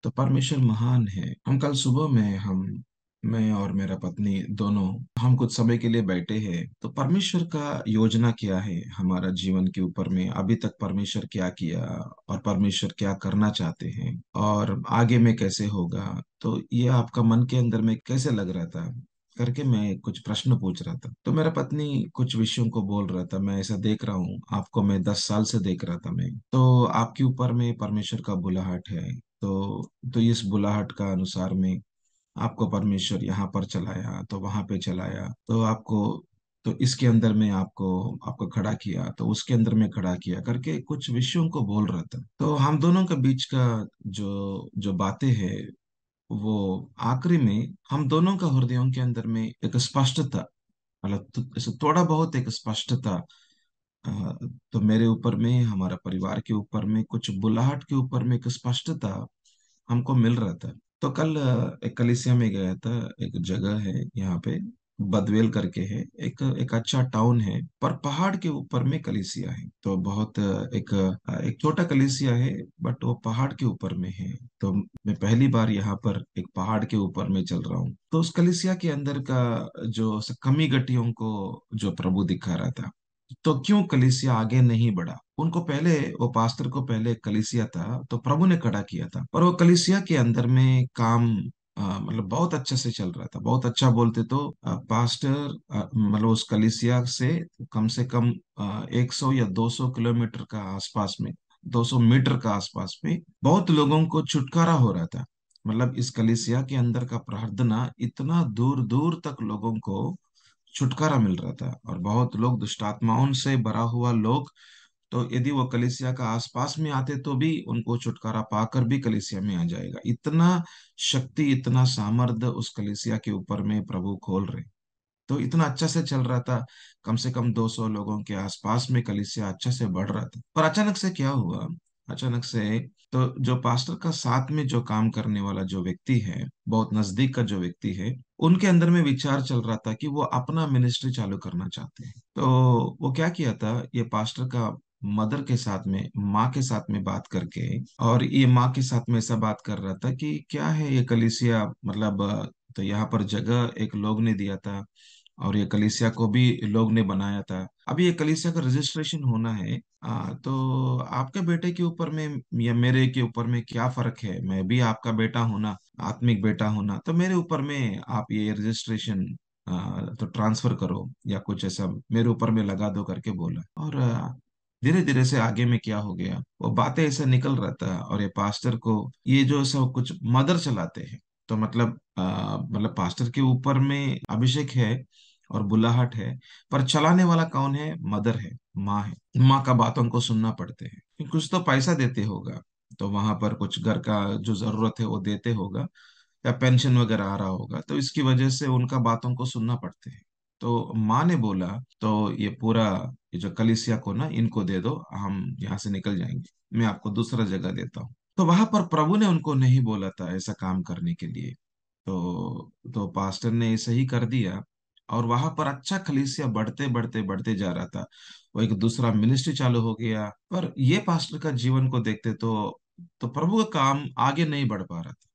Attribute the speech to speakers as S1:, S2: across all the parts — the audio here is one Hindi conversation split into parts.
S1: तो परमेश्वर महान है। हम कल सुबह में मैं और मेरा पत्नी दोनों हम कुछ समय के लिए बैठे हैं, तो परमेश्वर का योजना क्या है हमारा जीवन के ऊपर में, अभी तक परमेश्वर क्या किया और परमेश्वर क्या करना चाहते हैं और आगे में कैसे होगा। तो ये आपका मन के अंदर में कैसे लग रहा था करके मैं कुछ प्रश्न पूछ रहा था। तो मेरा पत्नी कुछ विषयों को बोल रहा था, मैं ऐसा देख रहा हूँ आपको, मैं 10 साल से देख रहा था मैं, तो आपके ऊपर में परमेश्वर का बुलाहट है। तो इस बुलाहट का अनुसार में आपको परमेश्वर यहाँ पर चलाया तो वहां पे चलाया, तो आपको तो इसके अंदर में आपको आपको खड़ा किया, तो उसके अंदर में खड़ा किया करके कुछ विषयों को बोल रहा था। तो हम दोनों के बीच का जो जो बातें हैं, वो आखिरी में हम दोनों का हृदयों के अंदर में एक स्पष्टता, मतलब ऐसे थोड़ा बहुत एक स्पष्टता, अ, तो मेरे ऊपर में, हमारा परिवार के ऊपर में, कुछ बुलाहट के ऊपर में एक स्पष्टता हमको मिल रहा था। तो कल एक कलीसिया में गया था। एक जगह है यहाँ पे, बदवेल करके है, एक एक अच्छा टाउन है, पर पहाड़ के ऊपर में कलीसिया है। तो बहुत एक छोटा कलीसिया है, बट वो पहाड़ के ऊपर में है। तो मैं पहली बार यहाँ पर एक पहाड़ के ऊपर में चल रहा हूँ, तो उस कलीसिया के अंदर का जो कमी गटियों को जो प्रभु दिखा रहा था। तो क्यों कलीसिया आगे नहीं बढ़ा, उनको पहले, वो पास्टर को पहले कलीसिया था तो प्रभु ने खड़ा किया था, पर वो कलीसिया के अंदर में काम मतलब बहुत अच्छे से चल रहा था, बहुत अच्छा बोलते तो पास्टर मतलब उस कलीसिया से कम 100 या 200 किलोमीटर का आसपास में, 200 मीटर का आसपास में बहुत लोगों को छुटकारा हो रहा था। मतलब इस कलीसिया के अंदर का प्रार्थना इतना दूर दूर तक लोगों को छुटकारा मिल रहा था, और बहुत लोग, दुष्ट आत्माओं से भरा हुआ लोग, तो यदि वो कलीसिया का आसपास में आते तो भी उनको छुटकारा पाकर भी कलीसिया में आ जाएगा। इतना शक्ति, इतना सामर्थ्य उस कलीसिया के ऊपर में प्रभु खोल रहे। तो इतना अच्छा से चल रहा था, कम से कम 200 लोगों के आसपास में कलीसिया अच्छा से बढ़ रहा था। पर अचानक से क्या हुआ, अचानक से, तो जो पास्टर का साथ में जो काम करने वाला जो व्यक्ति है, बहुत नजदीक का जो व्यक्ति है, उनके अंदर में विचार चल रहा था कि वो अपना मिनिस्ट्री चालू करना चाहते हैं। तो वो क्या किया था, ये पास्टर का मदर के साथ में, माँ के साथ में बात करके, और ये माँ के साथ में ऐसा बात कर रहा था कि क्या है ये कलीसिया, मतलब तो यहाँ पर जगह एक लोग ने दिया था, और ये कलीसिया को भी लोग ने बनाया था। अभी ये कलीसिया का रजिस्ट्रेशन होना है। तो आपके बेटे के ऊपर में या मेरे के ऊपर में क्या फर्क है, मैं भी आपका बेटा हूं ना, आत्मिक बेटा हूं ना, तो मेरे ऊपर में आप ये रजिस्ट्रेशन तो ट्रांसफर करो या कुछ ऐसा मेरे ऊपर में लगा दो करके बोला। और धीरे धीरे से आगे में क्या हो गया, वो बातें ऐसे निकल रहा था, और ये पास्टर को ये जो सब कुछ मदर चलाते हैं, तो मतलब पास्टर के ऊपर में अभिषेक है और बुलाहट है, पर चलाने वाला कौन है, मदर है, माँ है। माँ का बातों को सुनना पड़ते हैं, कुछ तो पैसा देते होगा, तो वहां पर कुछ घर का जो जरूरत है वो देते होगा, या पेंशन वगैरह आ रहा होगा, तो इसकी वजह से उनका बातों को सुनना पड़ते हैं। तो माँ ने बोला, तो ये पूरा, ये जो कलिसिया को ना, इनको दे दो, हम यहाँ से निकल जाएंगे, मैं आपको दूसरा जगह देता हूँ। तो वहां पर प्रभु ने उनको नहीं बोला था ऐसा काम करने के लिए। तो पास्टर ने ऐसे ही कर दिया, और वहां पर अच्छा कलीसिया बढ़ते बढ़ते बढ़ते जा रहा था। वो एक दूसरा मिनिस्ट्री चालू हो गया, पर ये पास्टर का जीवन को देखते तो प्रभु का काम आगे नहीं बढ़ पा रहा था।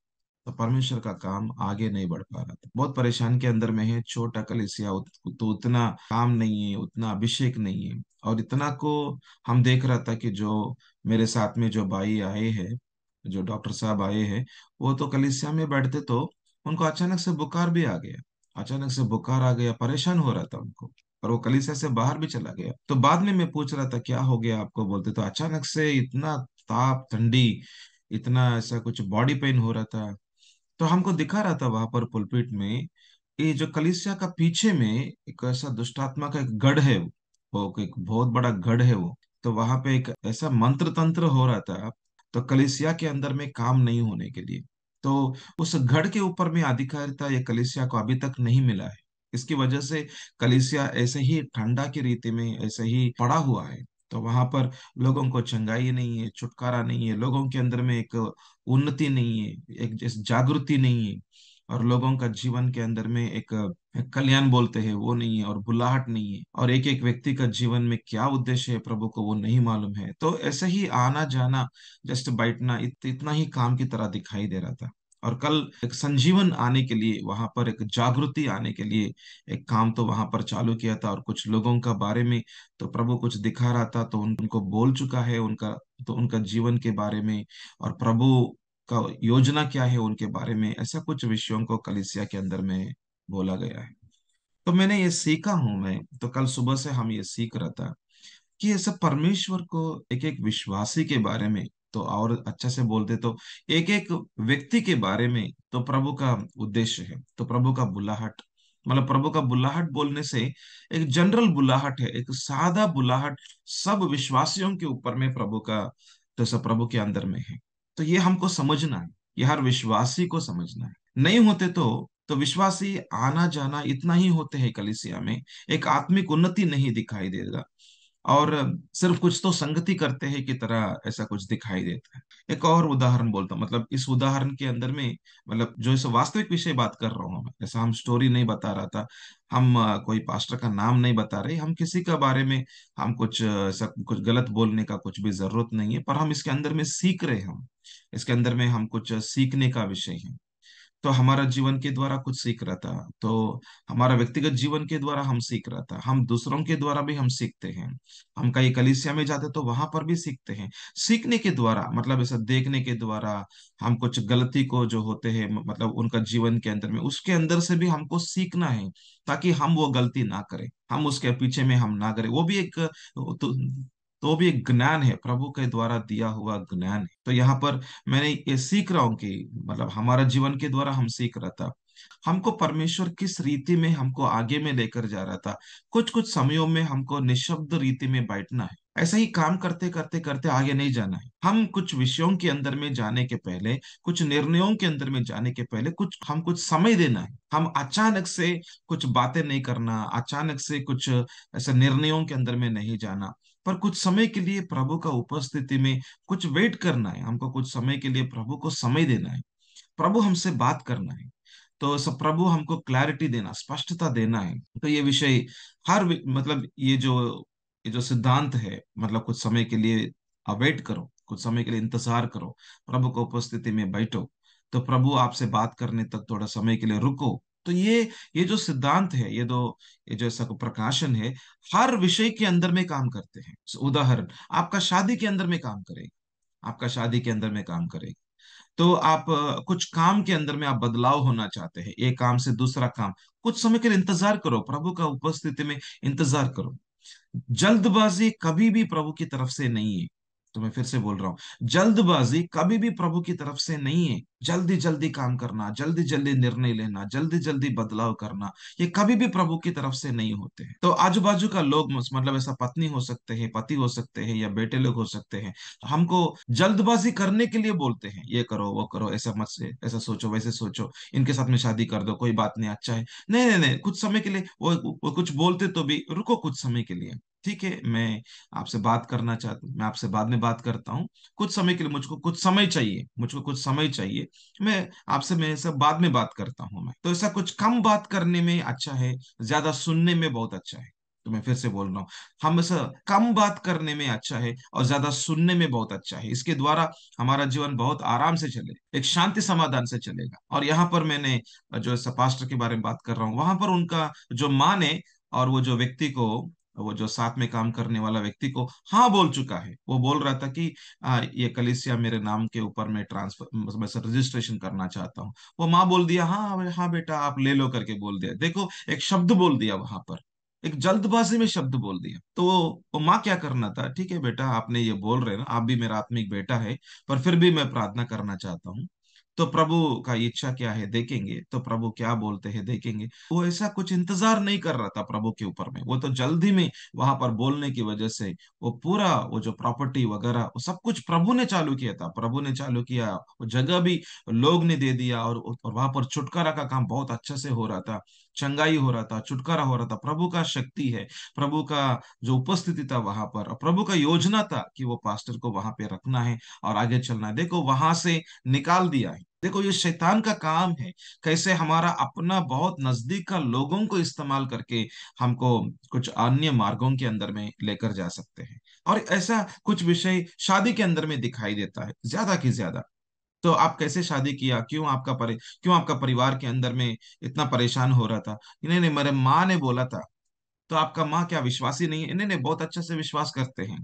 S1: तो परमेश्वर का काम आगे नहीं बढ़ पा रहा था, बहुत परेशान के अंदर में है, छोटा कलीसिया, तो उतना काम नहीं है, उतना अभिषेक नहीं है। और इतना को हम देख रहा था कि जो मेरे साथ में जो भाई आए हैं, जो डॉक्टर साहब आए हैं, वो तो कलीसिया में बैठते तो उनको अचानक से बुखार भी आ गया, अचानक से बुखार आ गया, परेशान हो रहा था उनको, और वो कलीसिया से बाहर भी चला गया। तो बाद में मैं पूछ रहा था क्या हो गया आपको, बोलते तो अचानक से इतना ताप, ठंडी, इतना ऐसा कुछ बॉडी पेन हो रहा था। तो हमको दिखा रहा था वहां पर पुलपिट में, ये जो कलीसिया का पीछे में एक ऐसा दुष्टात्मा का एक गढ़ है, वो एक बहुत बड़ा गढ़ है वो। तो वहां पे एक ऐसा मंत्र तंत्र हो रहा था, तो कलीसिया के अंदर में काम नहीं होने के लिए। तो उस गढ़ के ऊपर में अधिकारिता ये कलीसिया को अभी तक नहीं मिला है। इसकी वजह से कलीसिया ऐसे ही ठंडा की रीति में ऐसे ही पड़ा हुआ है। तो वहां पर लोगों को चंगाई नहीं है, छुटकारा नहीं है, लोगों के अंदर में एक उन्नति नहीं है, एक जैसे जागृति नहीं है। और लोगों का जीवन के अंदर में एक कल्याण बोलते हैं वो नहीं है, और बुलाहट नहीं है, और एक एक व्यक्ति का जीवन में क्या उद्देश्य है प्रभु को वो नहीं मालूम है। तो ऐसे ही आना जाना, जस्ट बैठना, इतना ही काम की तरह दिखाई दे रहा था। और कल एक संजीवन आने के लिए, वहां पर एक जागृति आने के लिए एक काम तो वहां पर चालू किया था, और कुछ लोगों का बारे में तो प्रभु कुछ दिखा रहा था, तो उनको बोल चुका है उनका, तो उनका जीवन के बारे में और प्रभु का योजना क्या है उनके बारे में, ऐसा कुछ विषयों को कलीसिया के अंदर में बोला गया है। तो मैंने ये सीखा हूं, मैं तो कल सुबह से हम ये सीख रहा था कि ऐसा परमेश्वर को एक एक विश्वासी के बारे में, तो और अच्छा से बोलते तो एक एक व्यक्ति के बारे में तो प्रभु का उद्देश्य है, तो प्रभु का बुलाहट, मतलब प्रभु का बुलाहट बोलने से एक जनरल बुलाहट है, एक सादा बुलाहट सब विश्वासियों के ऊपर में प्रभु का, तो सब प्रभु के अंदर में है। तो ये हमको समझना है, ये हर विश्वासी को समझना है। नहीं होते तो विश्वासी आना जाना इतना ही होते हैं कलीसिया में, एक आत्मिक उन्नति नहीं दिखाई देगा, और सिर्फ कुछ तो संगति करते हैं की तरह ऐसा कुछ दिखाई देता है। एक और उदाहरण बोलता हूँ, मतलब इस उदाहरण के अंदर में, मतलब जो इस वास्तविक विषय बात कर रहा हूँ मैं, ऐसा हम स्टोरी नहीं बता रहा था, हम कोई पास्टर का नाम नहीं बता रहे, हम किसी का बारे में, हम कुछ ऐसा कुछ गलत बोलने का कुछ भी जरूरत नहीं है, पर हम इसके अंदर में सीख रहे हैं, हम इसके अंदर में हम कुछ सीखने का विषय है। तो हमारा जीवन के द्वारा कुछ सीख रहा था, तो हमारा व्यक्तिगत जीवन के द्वारा हम सीख रहा था, हम दूसरों के द्वारा भी हम सीखते हैं, हम कहीं कलीसिया में जाते तो वहां पर भी सीखते हैं। सीखने के द्वारा मतलब ऐसा देखने के द्वारा, हम कुछ गलती को जो होते हैं मतलब उनका जीवन के अंदर में, उसके अंदर से भी हमको सीखना है, ताकि हम वो गलती ना करें, हम उसके पीछे में हम ना करें। वो भी एक तो भी एक ज्ञान है, प्रभु के द्वारा दिया हुआ ज्ञान है। तो यहाँ पर मैंने ये सीख रहा हूँ कि मतलब हमारा जीवन के द्वारा हम सीख रहा था, हमको परमेश्वर किस रीति में हमको आगे में लेकर जा रहा था। कुछ कुछ समयों में हमको निशब्द रीति में बैठना है, ऐसा ही काम करते करते करते आगे नहीं जाना है। हम कुछ विषयों के अंदर में जाने के पहले, कुछ निर्णयों के अंदर में जाने के पहले कुछ समय देना है। हम अचानक से कुछ बातें नहीं करना, अचानक से कुछ ऐसे निर्णयों के अंदर में नहीं जाना, पर कुछ समय के लिए प्रभु का उपस्थिति में कुछ वेट करना है, हमको कुछ समय के लिए प्रभु को समय देना है, प्रभु हमसे बात करना है। तो सब प्रभु हमको क्लैरिटी देना, स्पष्टता देना है। तो ये विषय मतलब ये जो सिद्धांत है, मतलब कुछ समय के लिए अवेट करो, कुछ समय के लिए इंतजार करो, प्रभु को उपस्थिति में बैठो, तो प्रभु आपसे बात करने तक थोड़ा समय के लिए रुको। तो ये जो सिद्धांत है, ये जो ऐसा प्रकाशन है, हर विषय के अंदर में काम करते हैं। उदाहरण, आपका शादी के अंदर में काम करेगा, आपका शादी के अंदर में काम करेगा। तो आप कुछ काम के अंदर में आप बदलाव होना चाहते हैं, एक काम से दूसरा काम, कुछ समय के लिए इंतजार करो, प्रभु का उपस्थिति में इंतजार करो। जल्दबाजी कभी भी प्रभु की तरफ से नहीं है। तो मैं फिर से बोल रहा हूं, जल्दबाजी कभी भी प्रभु की तरफ से नहीं है। जल्दी जल्दी काम करना, जल्दी जल्दी निर्णय लेना, जल्दी जल्दी बदलाव करना, ये कभी भी प्रभु की तरफ से नहीं होते हैं। तो आजू बाजू का लोग, मतलब ऐसा पत्नी हो सकते हैं, पति हो सकते हैं, या बेटे लोग हो सकते हैं, हमको जल्दबाजी करने के लिए बोलते हैं, ये करो वो करो, ऐसा मत से, ऐसा सोचो वैसे सोचो, इनके साथ में शादी कर दो, कोई बात नहीं, अच्छा है। नहीं नहीं नहीं, कुछ समय के लिए वो कुछ बोलते तो भी रुको कुछ समय के लिए। ठीक है, मैं आपसे बात करना चाहता हूँ, मैं आपसे बाद में बात करता हूँ, कुछ समय के लिए मुझको कुछ समय चाहिए, मुझको कुछ समय चाहिए, मैं सब बाद में बात करता हूँ। मैं तो ऐसा कुछ कम बात करने में अच्छा है, ज्यादा सुनने में बहुत अच्छा है। तो मैं फिर से बोल रहा हूँ, हम ऐसा कम बात करने में अच्छा है और ज्यादा सुनने में बहुत अच्छा है। इसके द्वारा हमारा जीवन बहुत आराम से चले, एक शांति समाधान से चलेगा। और यहाँ पर मैंने जो ऐसा पास्टर के बारे में बात कर रहा हूँ, वहां पर उनका जो माँ ने, और वो जो व्यक्ति को, वो जो साथ में काम करने वाला व्यक्ति को हाँ बोल चुका है। वो बोल रहा था कि ये कलीसिया मेरे नाम के ऊपर मैं ट्रांसफर, मैं रजिस्ट्रेशन करना चाहता हूँ। वो माँ बोल दिया, हाँ हाँ बेटा आप ले लो करके बोल दिया। देखो, एक शब्द बोल दिया वहां पर, एक जल्दबाजी में शब्द बोल दिया। तो वो माँ क्या करना था, ठीक है बेटा आपने ये बोल रहे ना, आप भी मेरा आत्मिक बेटा है, पर फिर भी मैं प्रार्थना करना चाहता हूँ। तो प्रभु का इच्छा क्या है देखेंगे, तो प्रभु क्या बोलते हैं देखेंगे। वो ऐसा कुछ इंतजार नहीं कर रहा था प्रभु के ऊपर में, वो तो जल्दी में वहां पर बोलने की वजह से वो पूरा, वो जो प्रॉपर्टी वगैरह वो सब कुछ प्रभु ने चालू किया था, प्रभु ने चालू किया, वो जगह भी लोग ने दे दिया, और वहां पर छुटकारा का काम बहुत अच्छा से हो रहा था, चंगाई हो रहा था, छुटकारा हो रहा था। प्रभु का शक्ति है, प्रभु का जो उपस्थिति था वहां पर, और प्रभु का योजना था कि वो पास्टर को वहां पे रखना है और आगे चलना है। देखो वहां से निकाल दिया है, देखो, ये शैतान का काम है, कैसे हमारा अपना बहुत नजदीक का लोगों को इस्तेमाल करके हमको कुछ अन्य मार्गों के अंदर में लेकर जा सकते हैं। और ऐसा कुछ विषय शादी के अंदर में दिखाई देता है ज्यादा की ज्यादा। तो आप कैसे शादी किया, क्यों आपका परिवार के अंदर में इतना परेशान हो रहा था? नहीं नहीं, मेरे माँ ने बोला था। तो आपका माँ क्या विश्वासी नहीं है? नहीं नहीं, बहुत अच्छे से विश्वास करते हैं।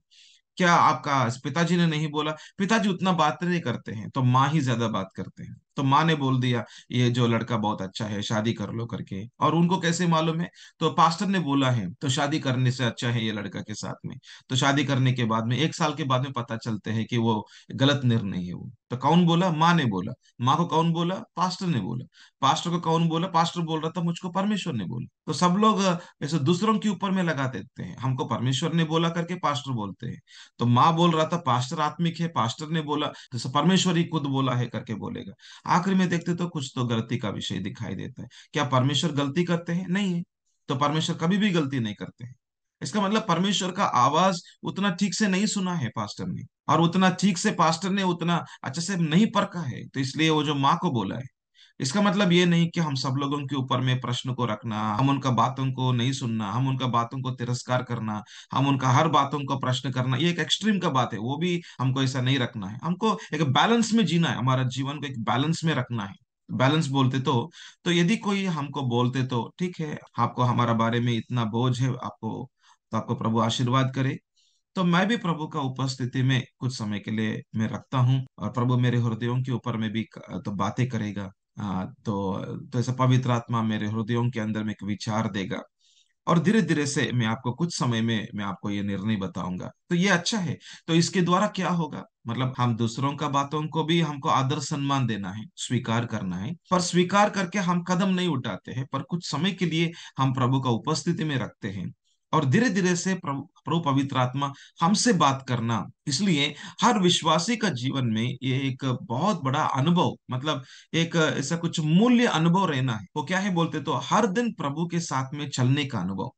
S1: क्या आपका पिताजी ने नहीं बोला? पिताजी उतना बात नहीं करते हैं, तो माँ ही ज्यादा बात करते हैं। तो माँ ने बोल दिया ये जो लड़का बहुत अच्छा है, शादी कर लो करके। और उनको कैसे मालूम है? तो पास्टर ने बोला है, तो शादी करने से अच्छा है ये लड़का के साथ में। तो शादी करने के बाद में 1 साल के बाद में पता चलते हैं कि वो गलत निर्णय है वो। तो कौन बोला? माँ ने बोला। माँ को कौन बोला? पास्टर ने बोला। पास्टर को कौन बोला? पास्टर बोल रहा था मुझको परमेश्वर ने बोला। तो सब लोग ऐसे दूसरों के ऊपर में लगा देते हैं, हमको परमेश्वर ने बोला करके पास्टर बोलते हैं। तो माँ बोल रहा था पास्टर आत्मिक है, पास्टर ने बोला तो परमेश्वर ही खुद बोला है करके बोलेगा। आखिर में देखते तो कुछ तो गलती का विषय दिखाई देता है। क्या परमेश्वर गलती करते हैं? नहीं है। तो परमेश्वर कभी भी गलती नहीं करते हैं। इसका मतलब परमेश्वर का आवाज उतना ठीक से नहीं सुना है पास्टर ने, और उतना ठीक से पास्टर ने उतना अच्छे से नहीं परखा है, तो इसलिए वो जो माँ को बोला है। इसका मतलब ये नहीं कि हम सब लोगों के ऊपर में प्रश्न को रखना, हम उनका बातों को नहीं सुनना, हम उनका बातों को तिरस्कार करना, हम उनका हर बातों को प्रश्न करना, ये एक एक्सट्रीम का बात है। वो भी हमको ऐसा नहीं रखना है। हमको एक बैलेंस में जीना है, हमारा जीवन को एक बैलेंस में रखना है। बैलेंस बोलते तो यदि कोई हमको बोलते तो ठीक है, आपको हमारा बारे में इतना बोझ है आपको, तो आपको प्रभु आशीर्वाद करे। तो मैं भी प्रभु का उपस्थिति में कुछ समय के लिए मैं रखता हूँ, और प्रभु मेरे हृदयों के ऊपर में भी तो बातें करेगा। तो ऐसा पवित्र आत्मा मेरे हृदयों के अंदर में एक विचार देगा। और धीरे धीरे से मैं आपको कुछ समय में मैं आपको ये निर्णय बताऊंगा, तो ये अच्छा है। तो इसके द्वारा क्या होगा, मतलब हम दूसरों का बातों को भी हमको आदर सम्मान देना है, स्वीकार करना है, पर स्वीकार करके हम कदम नहीं उठाते हैं, पर कुछ समय के लिए हम प्रभु का उपस्थिति में रखते हैं। और धीरे धीरे से प्रभु प्रभु पवित्र आत्मा हमसे बात करना। इसलिए हर विश्वासी का जीवन में ये एक बहुत बड़ा अनुभव, मतलब एक ऐसा कुछ मूल्य अनुभव रहना है। वो क्या है बोलते तो हर दिन प्रभु के साथ में चलने का अनुभव,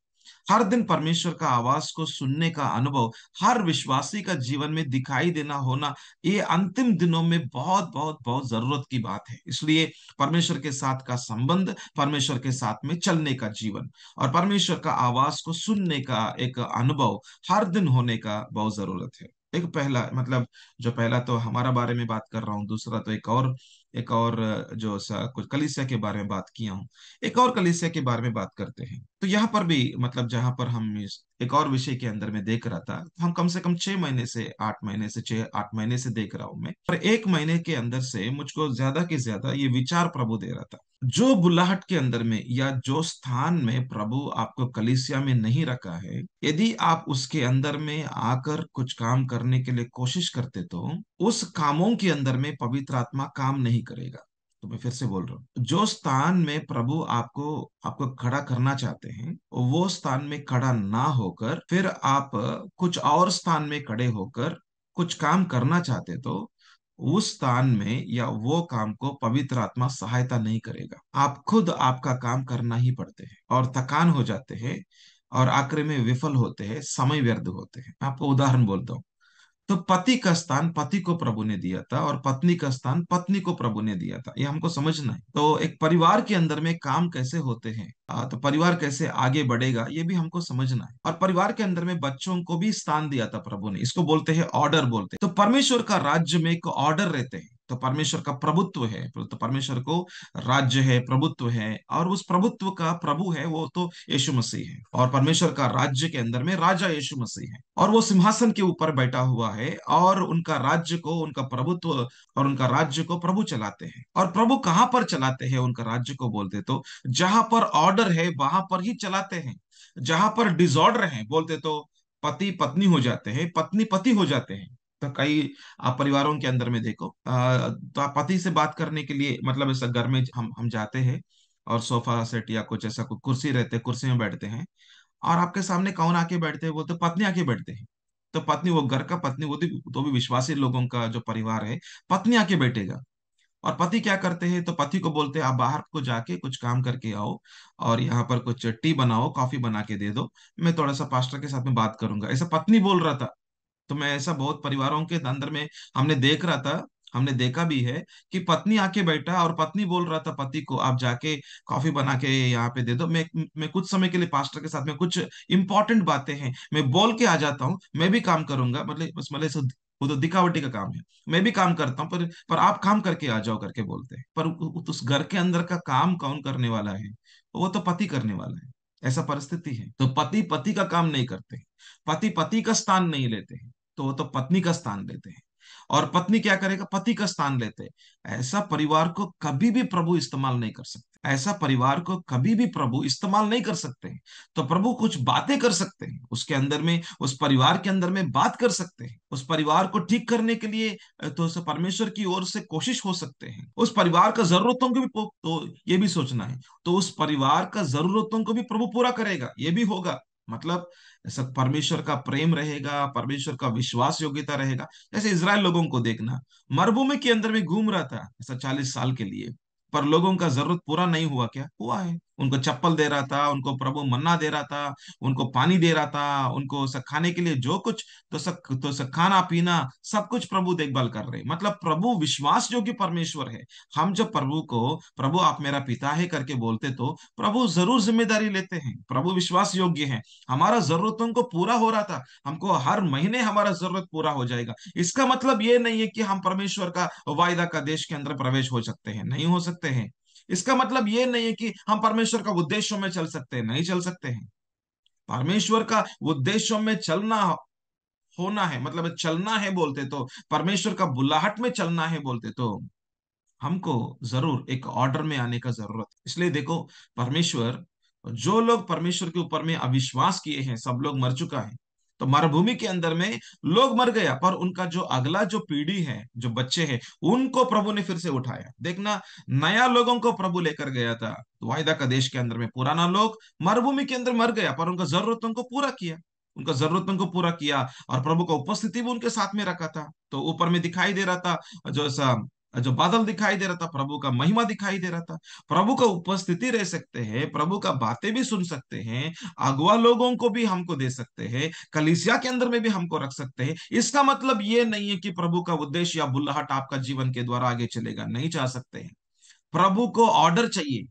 S1: हर दिन परमेश्वर का आवाज को सुनने का अनुभव, हर विश्वासी का जीवन में दिखाई देना होना, ये अंतिम दिनों में बहुत बहुत बहुत जरूरत की बात है। इसलिए परमेश्वर के साथ का संबंध, परमेश्वर के साथ में चलने का जीवन, और परमेश्वर का आवाज को सुनने का एक अनुभव हर दिन होने का बहुत जरूरत है। एक पहला मतलब, जो पहला तो हमारा बारे में बात कर रहा हूँ, दूसरा तो एक और जो कुछ कलीसिया के बारे में बात किया हूँ। एक और कलीसिया के बारे में बात करते हैं। तो यहाँ पर भी मतलब जहां पर हम एक और विषय के अंदर में देख रहा था, हम कम से कम 6 महीने से 8 महीने से 6 8 महीने से देख रहा हूं मैं, और 1 महीने के अंदर से मुझको ज्यादा के ज्यादा ये विचार प्रभु दे रहा था। जो बुलाहट के अंदर में या जो स्थान में प्रभु आपको कलीसिया में नहीं रखा है, यदि आप उसके अंदर में आकर कुछ काम करने के लिए कोशिश करते तो उस कामों के अंदर में पवित्र आत्मा काम नहीं करेगा। तो मैं फिर से बोल रहा हूँ, जो स्थान में प्रभु आपको आपको खड़ा करना चाहते हैं, वो स्थान में खड़ा ना होकर फिर आप कुछ और स्थान में खड़े होकर कुछ काम करना चाहते तो उस स्थान में या वो काम को पवित्र आत्मा सहायता नहीं करेगा। आप खुद आपका काम करना ही पड़ते हैं, और थकान हो जाते हैं, और आखिर में विफल होते हैं, समय व्यर्थ होते हैं। मैं आपको उदाहरण बोलता हूँ। तो पति का स्थान पति को प्रभु ने दिया था, और पत्नी का स्थान पत्नी को प्रभु ने दिया था, ये हमको समझना है। तो एक परिवार के अंदर में काम कैसे होते हैं, तो परिवार कैसे आगे बढ़ेगा, ये भी हमको समझना है। और परिवार के अंदर में बच्चों को भी स्थान दिया था प्रभु ने, इसको बोलते हैं ऑर्डर बोलते हैं। तो परमेश्वर का राज्य में एक ऑर्डर रहते हैं, तो परमेश्वर का प्रभुत्व है, तो परमेश्वर को राज्य है, प्रभुत्व है, और उस प्रभुत्व का प्रभु है वो तो यीशु मसीह है। और परमेश्वर का राज्य के अंदर में राजा यीशु मसीह है, और वो सिंहासन के ऊपर बैठा हुआ है, और उनका राज्य को, उनका प्रभुत्व और उनका राज्य को प्रभु चलाते हैं। और प्रभु कहाँ पर चलाते हैं उनका राज्य को बोलते तो जहां पर ऑर्डर है वहां पर ही चलाते हैं। जहां पर डिसऑर्डर है बोलते तो पति पत्नी हो जाते हैं, पत्नी पति हो जाते हैं। तो कई आप परिवारों के अंदर में देखो, तो आप पति से बात करने के लिए, मतलब ऐसा घर में हम जाते हैं, और सोफा सेट या कुछ ऐसा कुछ कुर्सी रहते, कुर्सी में बैठते हैं, और आपके सामने कौन आके बैठते हैं? वो तो पत्नी आके बैठते हैं। तो पत्नी, वो घर का पत्नी, वो तो भी विश्वासी लोगों का जो परिवार है, पत्नी आके बैठेगा। और पति क्या करते हैं? तो पति को बोलते हैं आप बाहर को जाके कुछ काम करके आओ, और यहाँ पर कुछ टी बनाओ, कॉफी बना के दे दो, मैं थोड़ा सा पास्टर के साथ में बात करूंगा, ऐसा पत्नी बोल रहा था। तो मैं ऐसा बहुत परिवारों के अंदर में हमने देख रहा था, हमने देखा भी है कि पत्नी आके बैठा और पत्नी बोल रहा था पति को, आप जाके कॉफी बना के यहाँ पे दे दो, मैं कुछ समय के लिए पास्टर के साथ में कुछ इंपॉर्टेंट बातें हैं, मैं बोल के आ जाता हूँ, मैं भी काम करूंगा, मतलब बस मतलब वो तो दिखावटी का काम है, मैं भी काम करता हूँ, पर आप काम करके आ जाओ करके बोलते हैं। पर उस घर के अंदर का काम कौन करने वाला है? वो तो पति करने वाला है। ऐसा परिस्थिति है, तो पति पति का काम नहीं करते, पति पति का स्थान नहीं लेते हैं, तो वो तो पत्नी का स्थान लेते हैं। और पत्नी क्या करेगा? पति का स्थान लेते हैं। ऐसा परिवार को कभी भी प्रभु इस्तेमाल नहीं कर सकते, ऐसा परिवार को कभी भी प्रभु इस्तेमाल नहीं कर सकते हैं। तो प्रभु कुछ बातें कर सकते हैं उसके अंदर में, उस परिवार के अंदर में बात कर सकते हैं, उस परिवार को ठीक करने के लिए तो उसे परमेश्वर की ओर से कोशिश हो सकते हैं। उस परिवार का जरूरतों को भी तो ये भी सोचना है, तो उस परिवार का जरूरतों को भी प्रभु पूरा करेगा, ये भी होगा। मतलब ऐसा परमेश्वर का प्रेम रहेगा, परमेश्वर का विश्वास योग्यता रहेगा। जैसे इजराइल लोगों को देखना, मरुभूमि के अंदर में घूम रहा था ऐसा 40 साल के लिए, पर लोगों का जरूरत पूरा नहीं हुआ क्या? हुआ है। उनको चप्पल दे रहा था, उनको प्रभु मन्ना दे रहा था, उनको पानी दे रहा था, उनको सब खाने के लिए जो कुछ, तो सब खाना पीना सब कुछ प्रभु देखभाल कर रहे हैं। मतलब प्रभु विश्वास योग्य परमेश्वर है। हम जब प्रभु को प्रभु आप मेरा पिता है करके बोलते, तो प्रभु जरूर जिम्मेदारी लेते हैं, प्रभु विश्वास योग्य है। हमारा जरूरतों को पूरा हो रहा था, हमको हर महीने हमारा जरूरत पूरा हो जाएगा। इसका मतलब ये नहीं है कि हम परमेश्वर का वायदा का देश के अंदर प्रवेश हो सकते हैं, नहीं हो सकते हैं। इसका मतलब ये नहीं है कि हम परमेश्वर का उद्देश्यों में चल सकते हैं, नहीं चल सकते हैं। परमेश्वर का उद्देश्यों में चलना होना है, मतलब चलना है बोलते तो, परमेश्वर का बुलाहट में चलना है बोलते तो हमको जरूर एक ऑर्डर में आने का जरूरत है। इसलिए देखो, परमेश्वर, जो लोग परमेश्वर के ऊपर में अविश्वास किए हैं सब लोग मर चुका है। तो मरुभूमि के अंदर में लोग मर गया, पर उनका जो अगला जो पीढ़ी है, जो बच्चे हैं, उनको प्रभु ने फिर से उठाया। देखना, नया लोगों को प्रभु लेकर गया था तो वायदा का देश के अंदर में, पुराना लोग मरुभूमि के अंदर मर गया, पर उनका जरूरतों को पूरा किया, उनका जरूरतों को पूरा किया। और प्रभु का उपस्थिति भी उनके साथ में रखा था, तो ऊपर में दिखाई दे रहा था जो ऐसा, जो बादल दिखाई दे रहा था, प्रभु का महिमा दिखाई दे रहा था। प्रभु का उपस्थिति रह सकते हैं, प्रभु का बातें भी सुन सकते हैं, अगुआ लोगों को भी हमको दे सकते हैं, कलीसिया के अंदर में भी हमको रख सकते हैं। इसका मतलब ये नहीं है कि प्रभु का उद्देश्य या बुल्लाहट आपका जीवन के द्वारा आगे चलेगा, नहीं चाह सकते हैं। प्रभु को ऑर्डर चाहिए,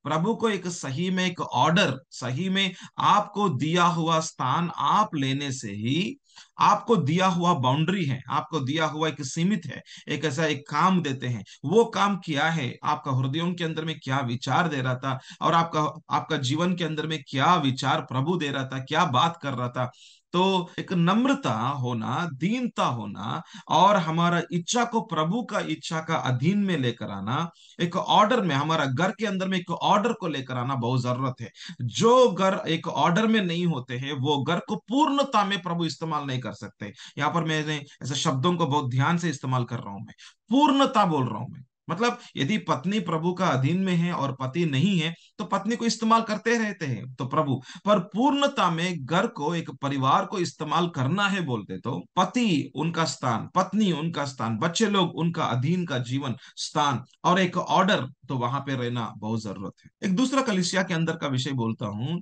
S1: प्रभु को एक सही में एक ऑर्डर, सही में आपको दिया हुआ स्थान आप लेने से ही, आपको दिया हुआ बाउंड्री है, आपको दिया हुआ एक सीमित है, एक ऐसा एक काम देते हैं। वो काम क्या है? आपका हृदयों के अंदर में क्या विचार दे रहा था, और आपका आपका जीवन के अंदर में क्या विचार प्रभु दे रहा था, क्या बात कर रहा था। तो एक नम्रता होना, दीनता होना, और हमारा इच्छा को प्रभु का इच्छा का अधीन में लेकर आना, एक ऑर्डर में, हमारा घर के अंदर में एक ऑर्डर को लेकर आना बहुत जरूरत है। जो घर एक ऑर्डर में नहीं होते हैं, वो घर को पूर्णता में प्रभु इस्तेमाल नहीं कर सकते। यहाँ पर मैंने ऐसे शब्दों को बहुत ध्यान से इस्तेमाल कर रहा हूं, मैं पूर्णता बोल रहा हूं मैं। मतलब यदि पत्नी प्रभु का अधीन में है और पति नहीं है, तो पत्नी को इस्तेमाल करते रहते हैं तो प्रभु, पर पूर्णता में घर को, एक परिवार को इस्तेमाल करना है बोलते तो पति उनका स्थान, पत्नी उनका स्थान, बच्चे लोग उनका अधीन का जीवन स्थान, और एक ऑर्डर, तो वहां पे रहना बहुत जरूरत है। एक दूसरा कलीसिया के अंदर का विषय बोलता हूं,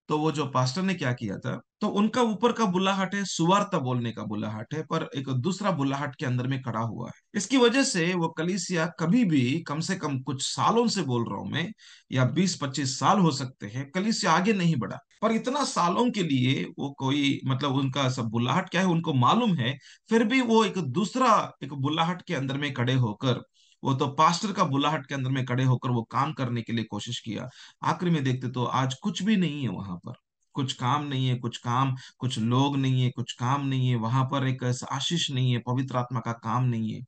S1: तो वो जो पास्टर ने क्या किया था, तो उनका ऊपर का बुलाहट है सुवार्ता बोलने का बुलाहट है, पर एक दूसरा बुलाहट के अंदर में खड़ा हुआ है। इसकी वजह से वो कलीसिया कभी भी, कम से कम कुछ सालों से बोल रहा हूं मैं, या 20-25 साल हो सकते हैं, कलीसिया आगे नहीं बढ़ा। पर इतना सालों के लिए वो कोई, मतलब उनका सब बुलाहट क्या है उनको मालूम है, फिर भी वो एक दूसरा एक बुलाहट के अंदर में खड़े होकर, वो तो पास्टर का बुलाहट के अंदर में खड़े होकर वो काम करने के लिए कोशिश किया। आखिर में देखते तो आज कुछ भी नहीं है वहां पर, कुछ काम नहीं है, कुछ काम, कुछ लोग नहीं है, कुछ काम नहीं है वहां पर, एक ऐसा आशीष नहीं है, पवित्र आत्मा का काम नहीं है,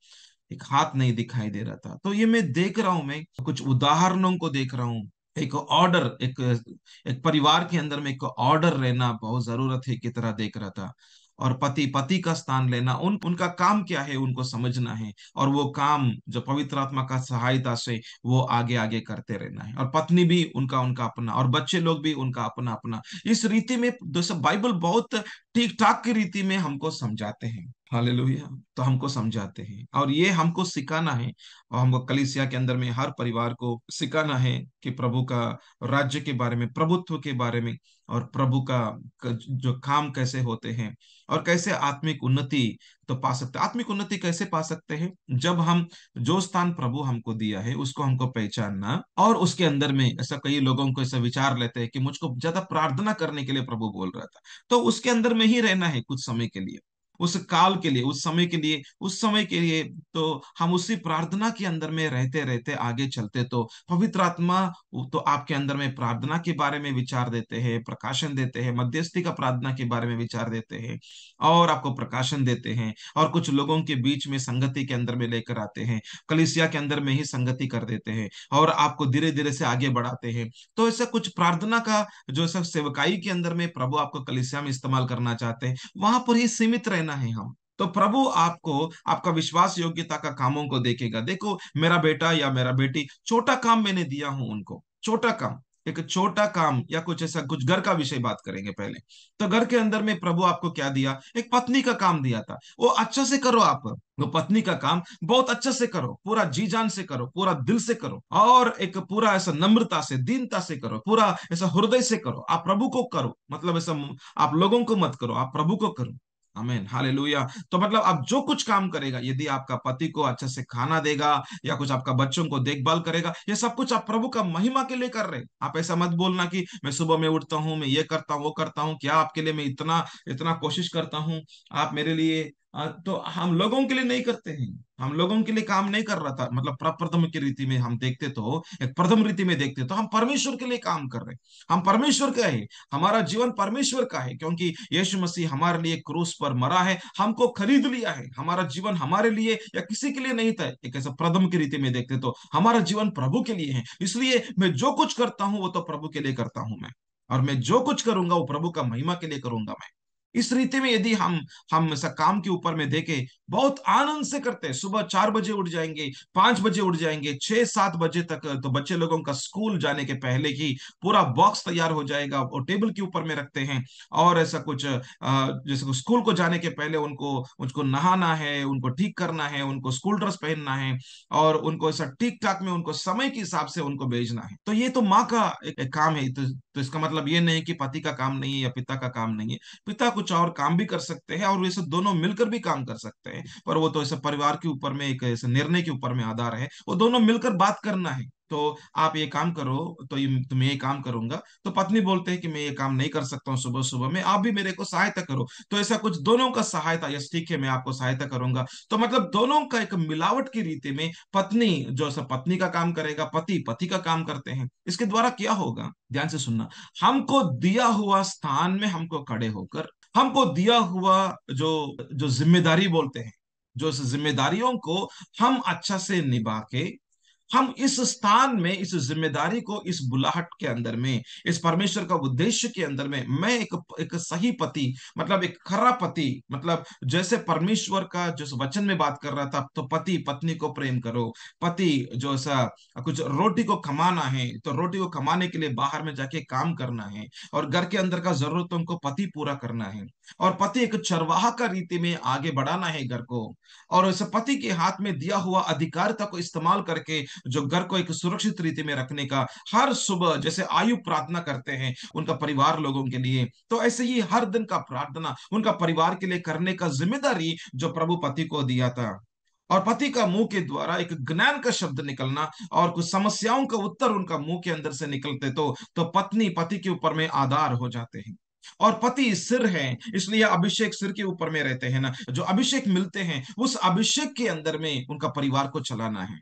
S1: एक हाथ नहीं दिखाई दे रहा था। तो ये मैं देख रहा हूं, मैं कुछ उदाहरणों को देख रहा हूँ। एक ऑर्डर, एक एक परिवार के अंदर में एक ऑर्डर रहना बहुत जरूरत है की तरह देख रहा था। और पति पति का स्थान लेना, उनका काम क्या है उनको समझना है, और वो काम जो पवित्र आत्मा का सहायता से वो आगे आगे करते रहना है। और पत्नी भी उनका उनका अपना, और बच्चे लोग भी उनका अपना अपना। इस रीति में दोस्तों बाइबल बहुत ठीक ठाक की रीति में हमको समझाते हैं। हालेलुया। तो हमको समझाते हैं और ये हमको सिखाना है, और हमको कलीसिया के अंदर में हर परिवार को सिखाना है कि प्रभु का राज्य के बारे में, प्रभुत्व के बारे में, और प्रभु का जो काम कैसे होते हैं, और कैसे आत्मिक उन्नति तो पा सकते, आत्मिक उन्नति कैसे पा सकते हैं, जब हम जो स्थान प्रभु हमको दिया है उसको हमको पहचानना, और उसके अंदर में ऐसा कई लोगों को ऐसा विचार लेते हैं कि मुझको ज्यादा प्रार्थना करने के लिए प्रभु बोल रहा था, तो उसके अंदर में ही रहना है कुछ समय के लिए, उस काल के लिए, उस समय के लिए, उस समय के लिए। तो हम उसी प्रार्थना के अंदर में रहते रहते आगे चलते, तो पवित्र आत्मा तो आपके अंदर में प्रार्थना के बारे में विचार देते हैं, प्रकाशन देते हैं, मध्यस्थी का प्रार्थना के बारे में विचार देते हैं, और आपको प्रकाशन देते हैं, और कुछ लोगों के बीच में संगति के अंदर में लेकर आते हैं, कलीसिया के अंदर में ही संगति कर देते हैं, और आपको धीरे धीरे से आगे बढ़ाते हैं। तो ऐसा कुछ प्रार्थना का जो सब सेवकाई के अंदर में प्रभु आपको कलीसिया में इस्तेमाल करना चाहते हैं, वहां पर ही सीमित रहना है हम। तो प्रभु आपको आपका विश्वास योग्यता का कामों को देखेगा। देखो, मेरा बेटा या मेरा बेटी, छोटा काम मैंने दिया हूं उनको, छोटा काम, एक छोटा काम, या कुछ ऐसा, कुछ घर का विषय बात करेंगे पहले। तो घर के अंदर में प्रभु आपको क्या दिया, एक पत्नी का काम दिया था, वो अच्छा से करो आप। वो पत्नी का काम बहुत अच्छे से करो, पूरा जी जान से करो, पूरा दिल से करो, और एक पूरा ऐसा नम्रता से, दीनता से करो, पूरा ऐसा हृदय से करो। आप प्रभु को करो, मतलब ऐसा आप लोगों को मत करो, आप प्रभु को करो। आमीन, हालेलुया। तो मतलब आप जो कुछ काम करेगा, यदि आपका पति को अच्छा से खाना देगा, या कुछ आपका बच्चों को देखभाल करेगा, ये सब कुछ आप प्रभु का महिमा के लिए कर रहे हैं। आप ऐसा मत बोलना कि मैं सुबह में उठता हूँ, मैं ये करता हूँ, वो करता हूँ, क्या आपके लिए मैं इतना इतना कोशिश करता हूँ, आप मेरे लिए। तो हम लोगों के लिए नहीं करते हैं, हम लोगों के लिए काम नहीं कर रहा था, मतलब प्रथम की रीति में हम देखते, तो एक प्रथम रीति में देखते तो हम परमेश्वर के लिए काम कर रहे हैं। हम परमेश्वर का है, हमारा जीवन परमेश्वर का है, क्योंकि यीशु मसीह हमारे लिए क्रूस पर मरा है, हमको खरीद लिया है। हमारा जीवन हमारे लिए या किसी के लिए नहीं था, एक ऐसा प्रथम की रीति में देखते तो हमारा जीवन प्रभु के लिए है। इसलिए मैं जो कुछ करता हूं वो तो प्रभु के लिए करता हूं मैं, और मैं जो कुछ करूंगा वो प्रभु का महिमा के लिए करूंगा मैं। इस रीति में यदि हम ऐसा काम के ऊपर में देखे, बहुत आनंद से करते हैं, सुबह 4 बजे उठ जाएंगे, 5 बजे उठ जाएंगे, 6-7 बजे तक, तो बच्चे लोगों का स्कूल जाने के पहले ही पूरा बॉक्स तैयार हो जाएगा और टेबल के ऊपर में रखते हैं। और ऐसा कुछ जैसे स्कूल को जाने के पहले उनको उनको नहाना है, उनको ठीक करना है, उनको स्कूल ड्रेस पहनना है, और उनको ऐसा ठीक ठाक में उनको समय के हिसाब से उनको भेजना है। तो ये तो माँ का एक काम है। तो इसका मतलब ये नहीं कि पति का काम नहीं है या पिता का काम नहीं है। पिता कुछ और काम भी कर सकते हैं, और वैसे दोनों मिलकर भी काम कर सकते हैं, पर वो तो ऐसे परिवार के ऊपर में, एक ऐसे निर्णय के ऊपर में आधार है, वो दोनों मिलकर बात करना है। तो आप ये काम करो, तो तो मैं ये काम करूंगा, तो पत्नी बोलते हैं कि मैं ये काम नहीं कर सकता हूँ सुबह सुबह में, आप भी मेरे को सहायता करो। तो ऐसा कुछ दोनों का सहायता, यस ठीक है मैं आपको सहायता करूंगा। तो मतलब दोनों का एक मिलावट की रीति में, पत्नी जो सब पत्नी का काम करेगा, पति पति का काम करते हैं। इसके द्वारा क्या होगा, ध्यान से सुनना, हमको दिया हुआ स्थान में हमको खड़े होकर, हमको दिया हुआ जो जो जिम्मेदारी बोलते हैं, जो इस जिम्मेदारियों को हम अच्छा से निभा के, हम इस स्थान में, इस जिम्मेदारी को, इस बुलाहट के अंदर में, इस परमेश्वर का उद्देश्य के अंदर में, मैं एक सही पति, मतलब एक खरा पति, मतलब जैसे परमेश्वर का जो वचन में बात कर रहा था, तो पति पत्नी को प्रेम करो। पति जो सा कुछ रोटी को कमाना है, तो रोटी को कमाने के लिए बाहर में जाके काम करना है, और घर के अंदर का जरूरतों को पति पूरा करना है, और पति एक चरवाहा का रीति में आगे बढ़ाना है घर को, और उस पति के हाथ में दिया हुआ अधिकारिता को इस्तेमाल करके जो घर को एक सुरक्षित रीति में रखने का, हर सुबह जैसे आयु प्रार्थना करते हैं उनका परिवार लोगों के लिए, तो ऐसे ही हर दिन का प्रार्थना उनका परिवार के लिए करने का जिम्मेदारी जो प्रभु पति को दिया था। और पति का मुंह के द्वारा एक ज्ञान का शब्द निकलना, और कुछ समस्याओं का उत्तर उनका मुंह के अंदर से निकलते, तो पत्नी पति के ऊपर में आधार हो जाते हैं। और पति सिर है, इसलिए अभिषेक सिर के ऊपर में रहते हैं ना, जो अभिषेक मिलते हैं उस अभिषेक के अंदर में उनका परिवार को चलाना है,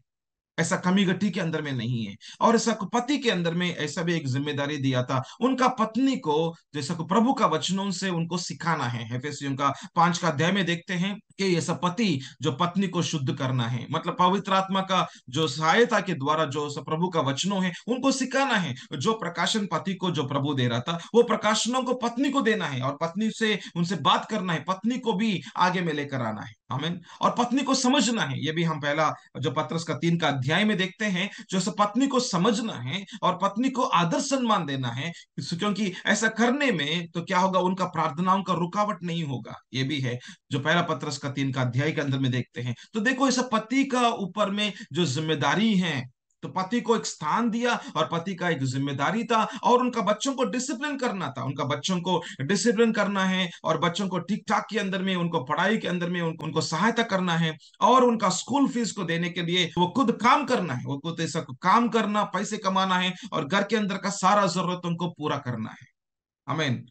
S1: ऐसा कमी गट्टी के अंदर में नहीं है। और ऐसा पति के अंदर में ऐसा भी एक जिम्मेदारी दिया था उनका पत्नी को, जैसा को प्रभु का वचनों से उनको सिखाना है। एफेसियों का 5 का अध्याय में देखते हैं कि ऐसा पति जो पत्नी को शुद्ध करना है, मतलब पवित्र आत्मा का जो सहायता के द्वारा जो सब प्रभु का वचनों है उनको सिखाना है। जो प्रकाशन पति को जो प्रभु दे रहा था, वो प्रकाशनों को पत्नी को देना है, और पत्नी से उनसे बात करना है, पत्नी को भी आगे में लेकर आना है। आमीन। और पत्नी को समझना है, ये भी हम पहला जो पत्रस का 3 का अध्याय में देखते हैं, जो सब पत्नी को समझना है और पत्नी को आदर सम्मान देना है। क्योंकि ऐसा करने में तो क्या होगा, उनका प्रार्थनाओं का रुकावट नहीं होगा, ये भी है जो पहला पत्रस का 3 का अध्याय के अंदर में देखते हैं। तो देखो, ऐसा पति का ऊपर में जो जिम्मेदारी है, तो पति को एक स्थान दिया और पति का एक जिम्मेदारी था, और उनका बच्चों को डिसिप्लिन करना था, उनका बच्चों को डिसिप्लिन करना है और बच्चों को ठीक ठाक के अंदर में, उनको पढ़ाई के अंदर में उनको सहायता करना है, और उनका स्कूल फीस को देने के लिए वो खुद काम करना है, वो खुद ऐसा काम करना, पैसे कमाना है, और घर के अंदर का सारा जरूरत उनको पूरा करना है। आमीन।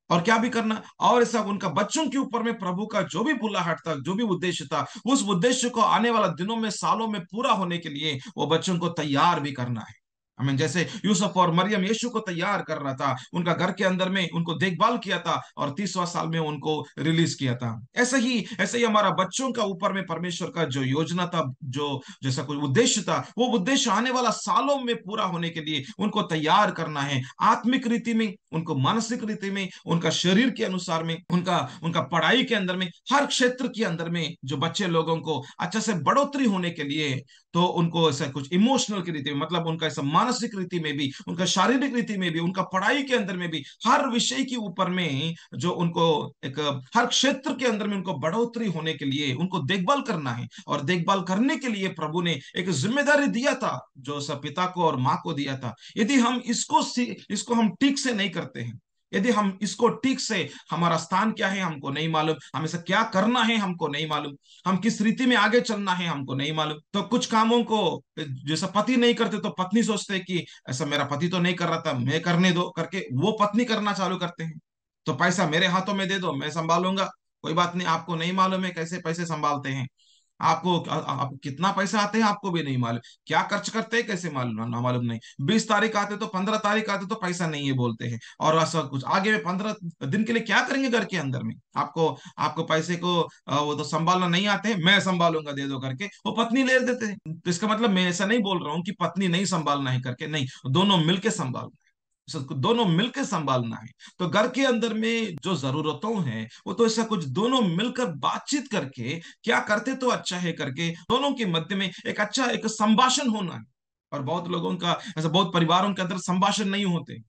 S1: और क्या भी करना, और ऐसा उनका बच्चों के ऊपर में प्रभु का जो भी बुलाहट था, जो भी उद्देश्य था, उस उद्देश्य को आने वाला दिनों में, सालों में पूरा होने के लिए वो बच्चों को तैयार भी करना है। हमें जैसे यूसुफ और मरियम यीशु को तैयार कर रहा था, उनका घर के अंदर में उनको देखभाल किया था और 30वां साल में उनको रिलीज किया था। ऐसे ही हमारा बच्चों का ऊपर में परमेश्वर का जो योजना था, जो जैसा कोई उद्देश्य था, वो उद्देश्य आने वाला सालों में पूरा होने के लिए उनको तैयार करना है, आत्मिक रीति में, उनको मानसिक रीति में, उनका शरीर के अनुसार में, उनका उनका पढ़ाई के अंदर में, हर क्षेत्र के अंदर में जो बच्चे लोगों को अच्छा से बढ़ोतरी होने के लिए, तो उनको ऐसा कुछ इमोशनल की रीति में, मतलब उनका ऐसा मानसिक रीति में भी, उनका शारीरिक रीति में भी, उनका पढ़ाई के अंदर में भी, हर विषय के ऊपर में जो उनको एक हर क्षेत्र के अंदर में उनको बढ़ोतरी होने के लिए उनको देखभाल करना है। और देखभाल करने के लिए प्रभु ने एक जिम्मेदारी दिया था, जो सब पिता को और माँ को दिया था। यदि हम इसको हम ठीक से नहीं करते हैं, यदि हम इसको ठीक से, हमारा स्थान क्या है हमको नहीं मालूम, हमें से क्या करना है हमको नहीं मालूम, हम किस रीति में आगे चलना है हमको नहीं मालूम, तो कुछ कामों को जैसा पति नहीं करते तो पत्नी सोचते है कि ऐसा मेरा पति तो नहीं कर रहा था, मैं करने दो करके वो पत्नी करना चालू करते हैं। तो पैसा मेरे हाथों में दे दो, मैं संभालूंगा, कोई बात नहीं, आपको नहीं मालूम है कैसे पैसे संभालते हैं, आपको कितना पैसा आते हैं आपको भी नहीं मालूम, क्या खर्च करते हैं कैसे मालूम, ना मालूम नहीं, 20 तारीख आते तो 15 तारीख आते तो पैसा नहीं है बोलते हैं, और ऐसा कुछ आगे में 15 दिन के लिए क्या करेंगे घर के अंदर में, आपको आपको पैसे को वो तो संभालना नहीं आते हैं, मैं संभालूंगा दे दो करके वो पत्नी ले देते हैं। तो इसका मतलब मैं ऐसा नहीं बोल रहा हूँ कि पत्नी नहीं संभालना है करके, नहीं, दोनों मिलके संभालना है, सबको दोनों मिलकर संभालना है। तो घर के अंदर में जो जरूरतों हैं, वो तो ऐसा कुछ दोनों मिलकर बातचीत करके क्या करते तो अच्छा है करके, दोनों के मध्य में एक अच्छा एक संभाषण होना है। और बहुत लोगों का ऐसा, बहुत परिवारों के अंदर संभाषण नहीं होते,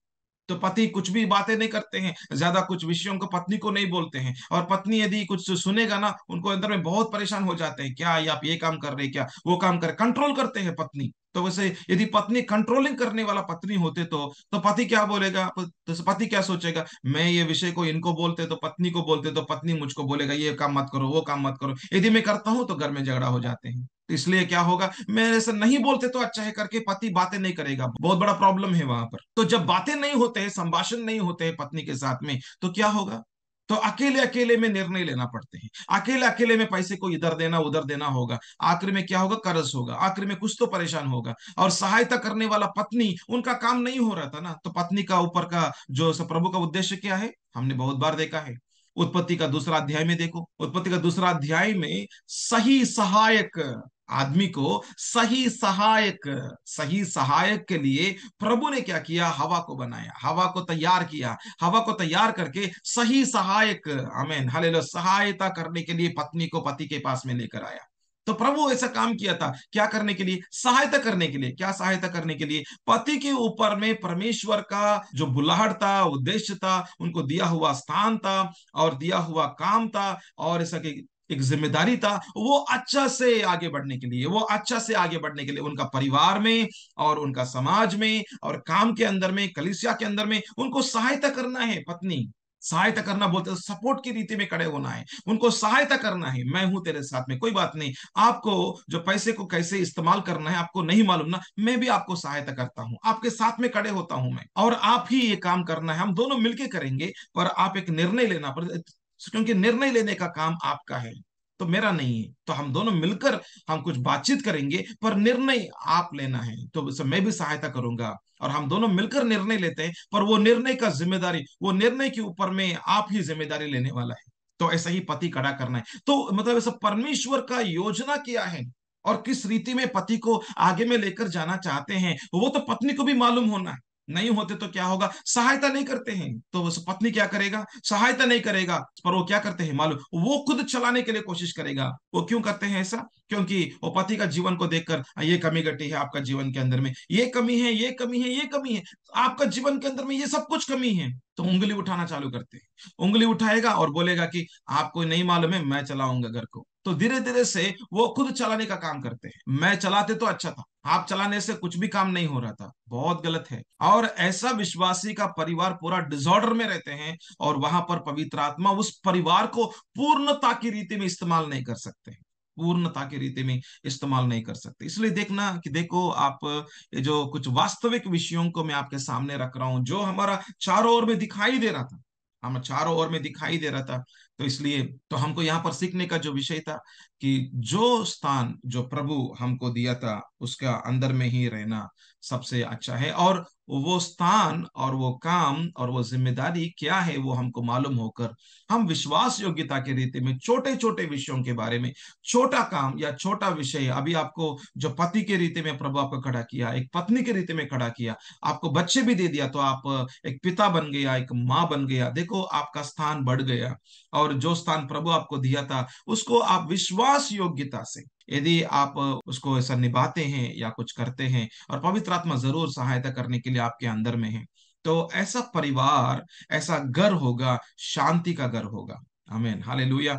S1: तो पति कुछ भी बातें नहीं करते हैं, ज्यादा कुछ विषयों को पत्नी को नहीं बोलते हैं, और पत्नी यदि कुछ सुनेगा ना, उनको अंदर में बहुत परेशान हो जाते हैं, क्या ये आप ये काम कर रहे हैं, क्या वो काम कर, कंट्रोल करते हैं पत्नी। तो वैसे यदि पत्नी कंट्रोलिंग करने वाला पत्नी होते तो पति क्या बोलेगा, तो पति क्या सोचेगा, मैं ये विषय को इनको बोलते तो पत्नी को बोलते तो पत्नी मुझको बोलेगा ये काम मत करो, वो काम मत करो, यदि मैं करता हूं तो घर में झगड़ा हो जाते हैं। तो इसलिए क्या होगा, मेरे से नहीं बोलते तो अच्छा है करके पति बातें नहीं करेगा, बहुत बड़ा प्रॉब्लम है वहां पर। तो जब बातें नहीं होते हैं, संभाषण नहीं होते हैं पत्नी के साथ में, तो क्या होगा, तो अकेले अकेले में निर्णय लेना पड़ते हैं, अकेले अकेले में पैसे को इधर देना उधर देना होगा, आखिर में क्या होगा, कर्ज होगा, आखिर में कुछ तो परेशान होगा। और सहायता करने वाला पत्नी, उनका काम नहीं हो रहा था ना, तो पत्नी का ऊपर का जो प्रभु का उद्देश्य क्या है, हमने बहुत बार देखा है। उत्पत्ति का 2 अध्याय में देखो, उत्पत्ति का 2 अध्याय में सही सहायक आदमी को, सही सहायक के लिए प्रभु ने क्या किया, हवा को बनाया, हवा को तैयार किया, हवा को तैयार करके सही सहायक, आमीन हालेलुया, सहायता करने के लिए पत्नी को पति के पास में लेकर आया। तो प्रभु ऐसा काम किया था, क्या करने के लिए, सहायता करने के लिए, क्या सहायता करने के लिए, पति के ऊपर में परमेश्वर का जो बुलाहट था, उद्देश्य था, उनको दिया हुआ स्थान था और दिया हुआ काम था, और ऐसा कि एक जिम्मेदारी था, वो अच्छा से आगे बढ़ने के लिए, वो अच्छा से आगे बढ़ने के लिए उनका परिवार में और उनका समाज में और काम के अंदर में, कलीसिया के अंदर में उनको सहायता करना है। पत्नी सहायता करना बोलते हैं, सपोर्ट की रीति में खड़े होना है, उनको सहायता करना है, मैं हूं तेरे साथ में, कोई बात नहीं, आपको जो पैसे को कैसे इस्तेमाल करना है आपको नहीं मालूम ना, मैं भी आपको सहायता करता हूं, आपके साथ में खड़े होता हूं मैं, और आप ही ये काम करना है, हम दोनों मिलके करेंगे, पर आप एक निर्णय लेना पड़े, क्योंकि निर्णय लेने का काम आपका है, तो मेरा नहीं है, तो हम दोनों मिलकर हम कुछ बातचीत करेंगे, पर निर्णय आप लेना है, तो मैं भी सहायता करूंगा, और हम दोनों मिलकर निर्णय लेते हैं, पर वो निर्णय का जिम्मेदारी, वो निर्णय के ऊपर में आप ही जिम्मेदारी लेने वाला है। तो ऐसा ही पति खड़ा करना है, तो मतलब ऐसा परमेश्वर का योजना क्या है और किस रीति में पति को आगे में लेकर जाना चाहते हैं, वो तो पत्नी को भी मालूम होना है। नहीं होते तो क्या होगा, सहायता नहीं करते हैं तो उस पत्नी क्या करेगा, सहायता नहीं करेगा, पर वो क्या करते हैं मालूम, वो खुद चलाने के लिए कोशिश करेगा। वो क्यों करते हैं ऐसा, क्योंकि वो पति का जीवन को देखकर, ये कमी घटी है आपका जीवन के अंदर में, ये कमी है, ये कमी है, ये कमी है, आपका जीवन के अंदर में ये सब कुछ कमी है, तो उंगली उठाना चालू करते हैं। उंगली उठाएगा और बोलेगा कि आपको नहीं मालूम है, मैं चलाऊंगा घर को। तो धीरे धीरे से वो खुद चलाने का काम करते हैं। मैं चलाते तो अच्छा था, आप चलाने से कुछ भी काम नहीं हो रहा था, बहुत गलत है। और ऐसा विश्वासी का परिवार पूरा डिसऑर्डर में रहते हैं, और वहां पर पवित्र आत्मा उस परिवार को पूर्णता की रीति में इस्तेमाल नहीं कर सकते, पूर्णता की रीति में इस्तेमाल नहीं कर सकते। इसलिए देखना कि देखो आप, ये जो कुछ वास्तविक विषयों को मैं आपके सामने रख रहा हूं, जो हमारा चारों ओर में दिखाई दे रहा था, हम चारों ओर में दिखाई दे रहा था, तो इसलिए तो हमको यहाँ पर सीखने का जो विषय था कि जो स्थान जो प्रभु हमको दिया था उसका अंदर में ही रहना सबसे अच्छा है। और वो स्थान और वो काम और वो जिम्मेदारी क्या है वो हमको मालूम होकर, हम विश्वास योग्यता के रीति में छोटे छोटे विषयों के बारे में, छोटा काम या छोटा विषय, अभी आपको जो पति के रीति में प्रभु आपको खड़ा किया, एक पत्नी के रीति में खड़ा किया, आपको बच्चे भी दे दिया, तो आप एक पिता बन गया, एक माँ बन गया, देखो आपका स्थान बढ़ गया। और जो स्थान प्रभु आपको दिया था उसको आप विश्वास योग्यता से यदि आप उसको ऐसा निभाते हैं या कुछ करते हैं, और पवित्र आत्मा जरूर सहायता करने के लिए आपके अंदर में है, तो ऐसा परिवार, ऐसा घर होगा, शांति का घर होगा। आमीन, हालेलुया।